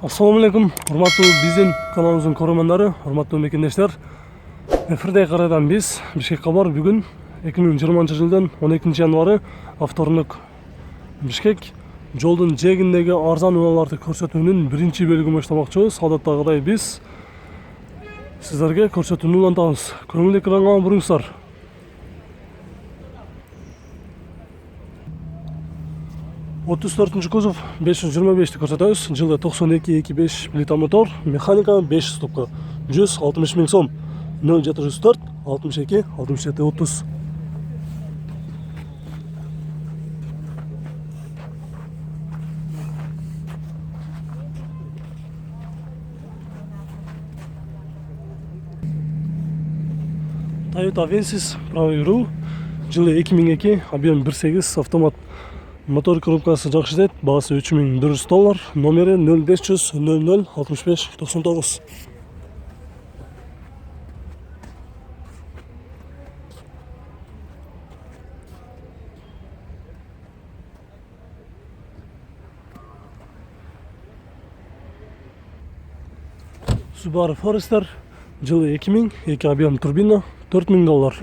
Assalamu alaikum, hurmatli bizdin kanalımızın көрермендері, hurmatli мекендештер. Эфирде карадан биз Бишкекке бар бүгүн 2020 жылдын 12 январы авторунук Бишкек жолдун жээгиндеги арзан унааларды көрсөтүүнүн биринчи бөлүгүн баштамакчыбыз. Адаттагыдай биз сиздерге көрсөтүүнү улантабыз. Көңүл экранга буруңуздар. 34 кузов 525 көрсөтөбүз. Жылы 92-25 плита мотор, механика 5 ступка, 160 миң сом. 0704 62 67 30. Toyota Avensis правый руль, жылы 2002, объем 1.8, автомат. Мотор коробкасы жакшы дейт, баасы $3400, номери 0500 00 65 99. Subaru Forester, жылы 2000, 2 объем турбина, $4000,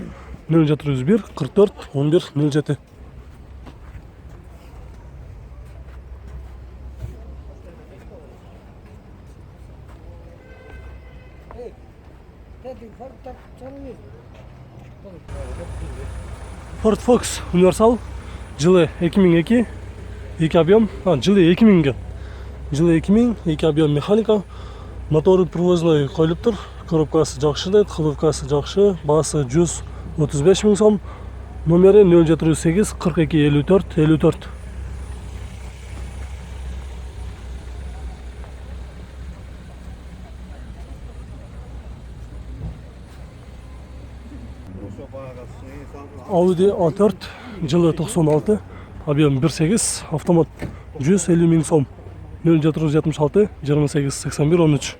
0701 44 11 07. Ford Focus универсал, жылы 2002, 2 объем, жылы 2000, жылы 2000, 2 объем механика, мотору привозной коюлуптур, коробкасы жакшы дейт, кылыфкасы жакшы, баасы 135 миң сом, номери 0708 42 54 54. Audi A4, жылы 96, объем 1.8, автомат 150 миң сом, 0776 28 81 13.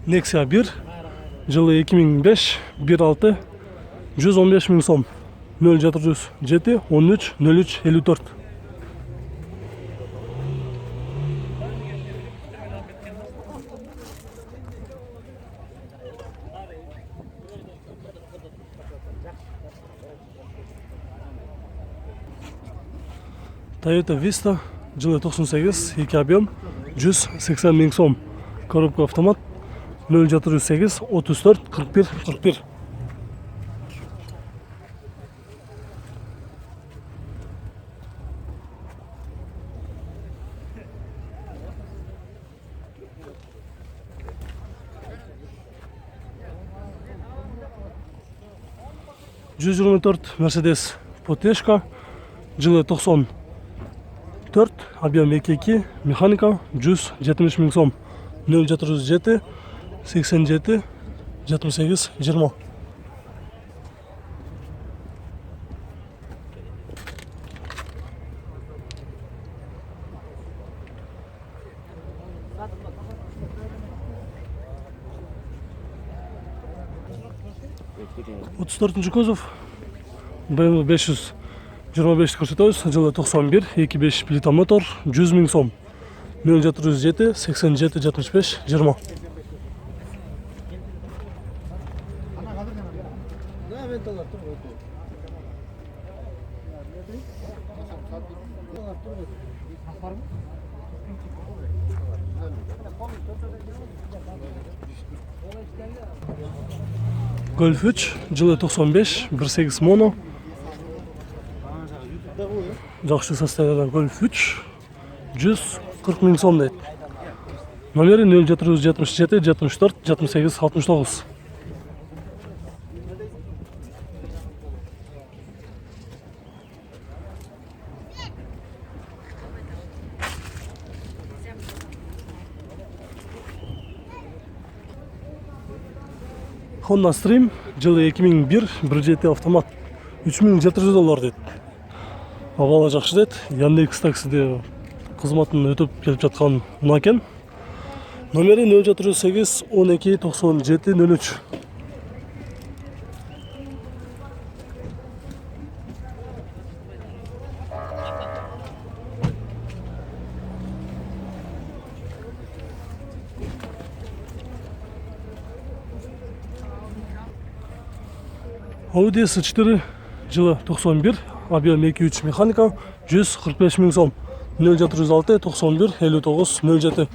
Nexia 1, жылы 2005, 1.6, 115 миң сом, 0707 13 03 54. Toyota Vista, жылы 98, 2 объем, 180 миң сом, коробка автомат, 0708 34 41 41. Mercedes Poteshka, жылы 94, объем 2.2, механика 170 миң сом, 0707 87 78 20. Отыз төртінші кузов BMW 525 көрсөтөбүз. Жылы 91, 2.5 плита мотор, 100 миң сом, 0707 87 75 20. Golf 3, жылы 95, 1.8 моно. Жакшы состояниеда Golf 3, 140 миң сом дейт. Номери 0777 74 78 69. Honda Stream, жылы 2001, 1.7 автомат, $3700 дейт. Абала жакшы дейт. Яндекс таксиде кызматын өтүп келип жаткан унаа экен. Номери 0708 12 97 03. Audi S4 жылы 91, объем 2.3 механика, 145 миң сом. 0706 91 59 07.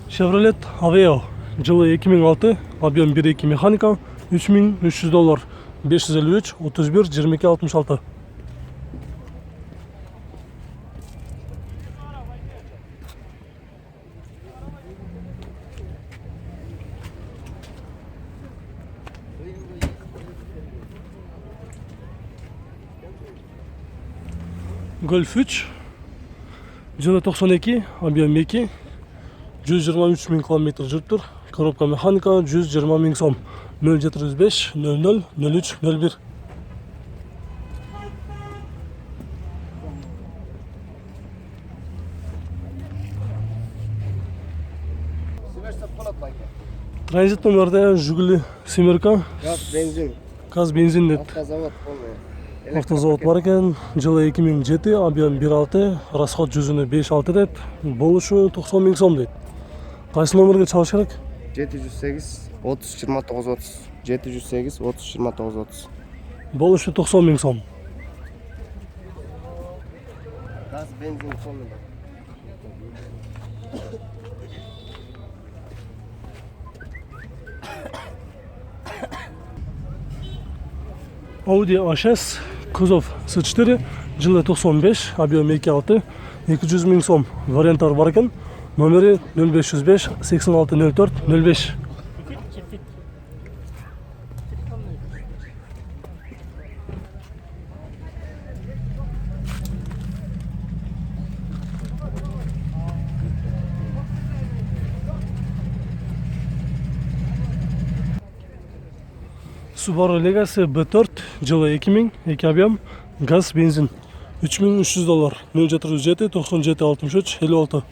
Chevrolet Aveo жылы 2006, объем 1.2 механика, $3300, 553 31 22 66. Golf 3 жылы 92, объем 2, 123 миң километр жүрүптүр. Коробка механика, 120 миң сом. 0705 00 03 01. Транзит номерде Жигули семерка. Газ бензин дейт. Автозавод бар экен. Жылы 2007, объем 1.6, расход жүзүнө 5.6 дейт. Болушу 90 миң сом дейт. Кайсы номерге чалыш керек? 708 30 29 30. 708 30 29 30. Болушу 90 миң сом. Газ бензин сонун. Audi A6, кузов S4, жылы 95, объем 2.6, 200 миң сом. Варианттар бар экен. Номери 0505 86 04 05. Subaru Legacy B4 жылы 2000, 2 объем, газ, бензин. $3300, 0707 97 63 56.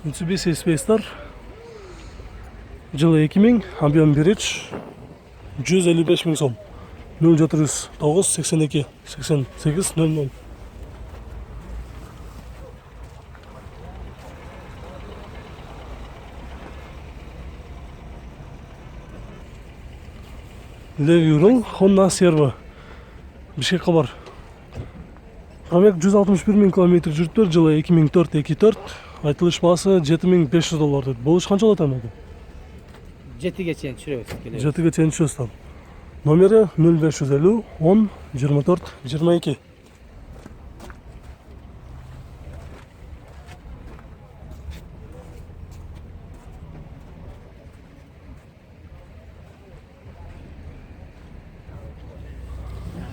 Mitsubishi Spacer жылы 2000, объем 1.3, 155 миң сом. 0709 82 88 00. Левюрл Honda Servo. Бишкек кабар. Пробег 161 миң километр жүрүптүр. Жылы 2004-24. Айтылыш баасы $7500 дейт. Болуш канча болот эми? 7ге чейин түшүрөбүз. 7ге чейин түшөсүз. Номери 0550 10 24 22.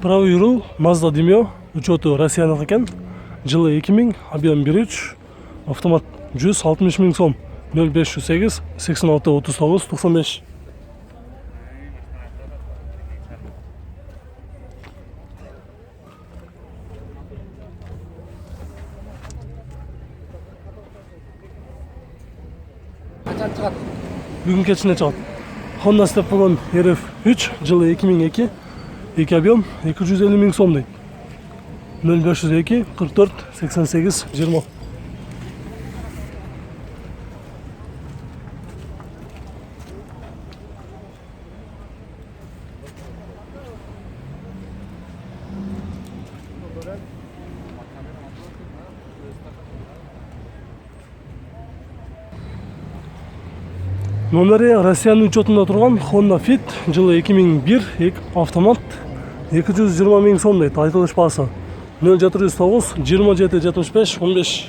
Правый руль Mazda Demio, учету Россиянық екен. Жылы 2000, объем 1.3, автомат 160 миң сом. 0508 86 39 95. Качан чыгат? Бүгін кечине чыгат. Honda Step болгон RF3, жылы 2002, 2 объем 250 миң сом дейт. 0502 44 88 20. Номери Россиянын учетунда турган Honda Fit, жылы 2001, автомат 220 миң сом дейт. Айтылыш баасы 0709 27 75 15.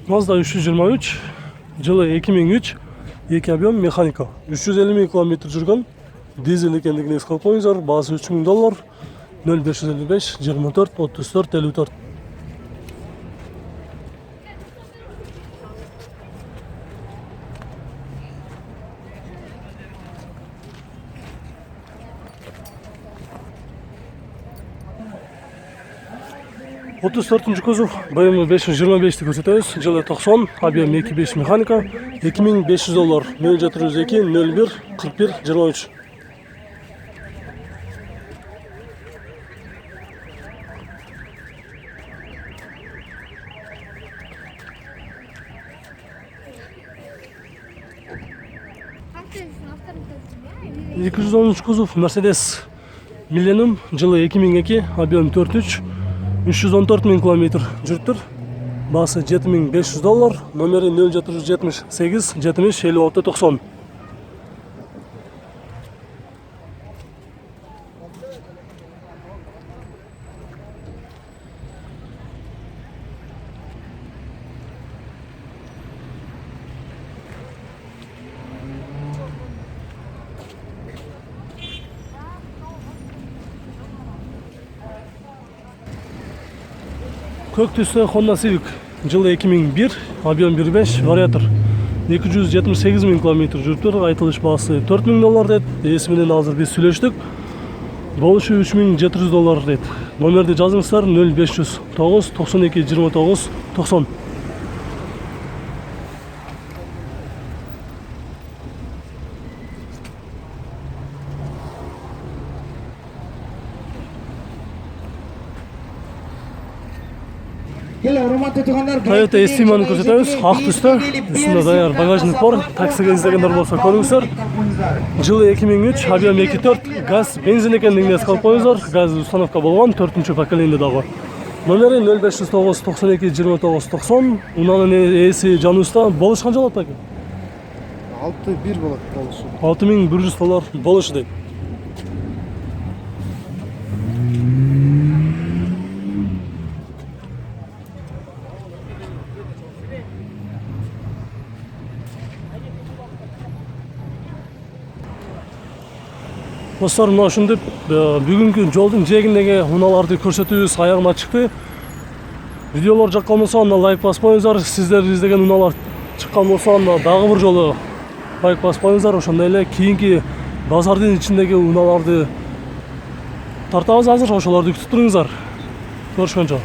Mazda 323, жылы 2003, 2 объем механика. 350 000 км жүрген, дизель екендігін еске алып қойыңыздар. Бағасы $3000, 0555 24 34 54. Отыз төртінші кузов BMW 525-ті көрсетеміз. Жылы 90, объем 2.5 механика, $2500, 0702 01 41 23. Екі жүз оныншы кузов Mercedes Millennium, жылы 2002, объем 4.3, 314 000 км жүріп тұр. Басы $7500, номері 0778 70 56 90. Көк түсті Honda Civic, жылы 2001, объем 1.5, вариатор. 278 000 км жүріп тұр. Айтылыш бағасы $4000 деді. Есіменен азыр біз сөйлештік. Болушы $3700 деді. Номерді жазыңыздар 0509 92 29 90. Toyota Estima'ны көрсетеміз. Ақ түсті. Үстінде даяр багажник бар. Таксиге іздегендер болса көріңіздер. Жылы 2003, объем 2.4, газ, бензин екендігін еске алып қойыңыздар. Газ установка болған 4-ші поколениедағы. Номері 0509 92 29 90. Унаның есі жануыста болышқан жалат пәке? 6-1 болады болышы. $6100 болышы дейді. Достар, мына ушинтип бүгүнкү жолдун жээгиндеги унааларды көрсөтүүбүз аягына чыкты. Видеолор жаккан болсо анда лайк баспаңыздар. Сиздер издеген унаалар чыккан болсо анда дагы бир жолу лайк баспаңыздар. Ошондой эле кийинки базардын ичиндеги унааларды тартабыз азыр. Ошолорду күтүп туруңуздар. Көрүшкөнчө.